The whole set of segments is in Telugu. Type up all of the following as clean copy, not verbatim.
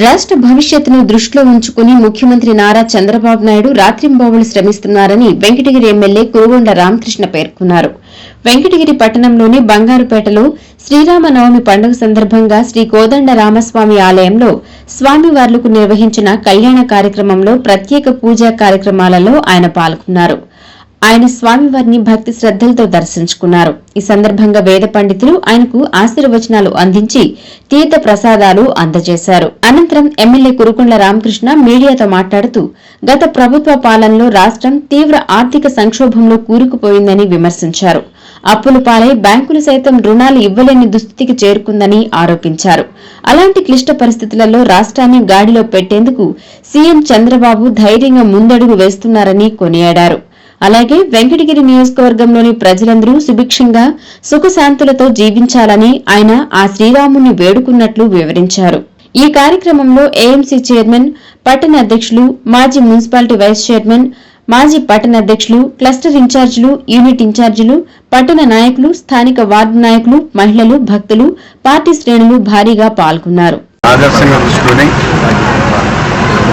రాష్ట్ర భవిష్యత్తును దృష్టిలో ఉంచుకుని ముఖ్యమంత్రి నారా చంద్రబాబు నాయుడు రాత్రింబవళ్లు శ్రమిస్తున్నారని వెంకటగిరి ఎమ్మెల్యే కురుగొండ రామకృష్ణ పేర్కొన్నారు. వెంకటగిరి పట్టణంలోని బంగారుపేటలో శ్రీరామనవమి పండుగ సందర్భంగా శ్రీ కోదండ రామస్వామి ఆలయంలో స్వామివార్లకు నిర్వహించిన కళ్యాణ కార్యక్రమంలో ప్రత్యేక పూజా కార్యక్రమాలలో ఆయన పాల్గొన్నారు. ఆయన స్వామివారిని భక్తి శ్రద్దలతో దర్శించుకున్నారు. ఈ సందర్భంగా వేద పండితులు ఆయనకు ఆశీర్వచనాలు అందించి తీర్థ ప్రసాదాలు అందజేశారు. అనంతరం ఎమ్మెల్యే కురుగొండ రామకృష్ణ మీడియాతో మాట్లాడుతూ గత ప్రభుత్వ పాలనలో రాష్ట్రం తీవ్ర ఆర్థిక సంక్షోభంలో కూరుకుపోయిందని విమర్శించారు. అప్పుల పాలై బ్యాంకులు సైతం రుణాలు ఇవ్వలేని దుస్థితికి చేరుకుందని ఆరోపించారు. అలాంటి క్లిష్ట పరిస్థితులలో రాష్ట్రాన్ని గాడిలో పెట్టేందుకు సీఎం చంద్రబాబు ధైర్యంగా ముందడుగు వేస్తున్నారని కొనియాడారు. అలాగే వెంకటగిరి నియోజకవర్గంలోని ప్రజలందరూ సుభిక్షంగా సుఖశాంతులతో జీవించాలని ఆయన ఆ శ్రీరాముని వేడుకున్నట్లు వివరించారు. ఈ కార్యక్రమంలో ఏఎంసీ చైర్మన్, పట్టణ అధ్యక్షులు, మాజీ మున్సిపాలిటీ వైస్ చైర్మన్, మాజీ పట్టణ అధ్యక్షులు, క్లస్టర్ ఇన్ఛార్జీలు, యూనిట్ ఇన్ఛార్జీలు, పట్టణ నాయకులు, స్థానిక వార్డు నాయకులు, మహిళలు, భక్తులు, పార్టీ శ్రేణులు భారీగా పాల్గొన్నారు.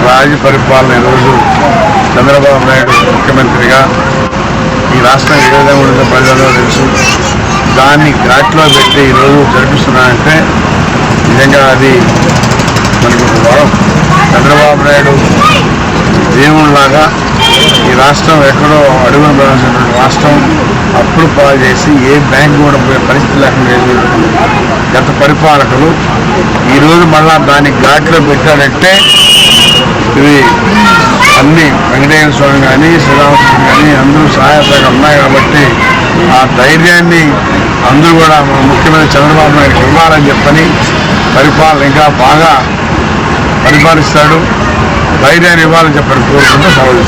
రాజ్య పరిపాలన ఈరోజు చంద్రబాబు నాయుడు ముఖ్యమంత్రిగా ఈ రాష్ట్రం ఏ విధంగా ఉంటుందో ప్రజల్లో తెలుసు. దాన్ని ఘాట్లో పెట్టి ఈరోజు జరిపిస్తున్నారంటే నిజంగా అది మనకు వరం. చంద్రబాబు నాయుడు దేవుళ్లాగా ఈ రాష్ట్రం ఎక్కడో అడుగున పడాల్సినటువంటి రాష్ట్రం అప్పులు పాలు చేసి ఏ బ్యాంకు కూడా పోయే పరిస్థితి లేకుండా గత పరిపాలకులు ఈరోజు మళ్ళా దాన్ని ఘాట్లో పెట్టాడంటే ఇవి అన్ని వెంకటేశ్వర స్వామి కానీ శ్రీరామకృష్ణ కానీ అందరూ సహాయతగా ఉన్నాయి కాబట్టి ఆ ధైర్యాన్ని అందరూ కూడా ముఖ్యమంత్రి చంద్రబాబు నాయుడు ఇవ్వాలని చెప్పని పరిపాలన ఇంకా బాగా పరిపాలిస్తాడు, ధైర్యాన్ని ఇవ్వాలని చెప్పని కోరుకుంటూ సెలవు.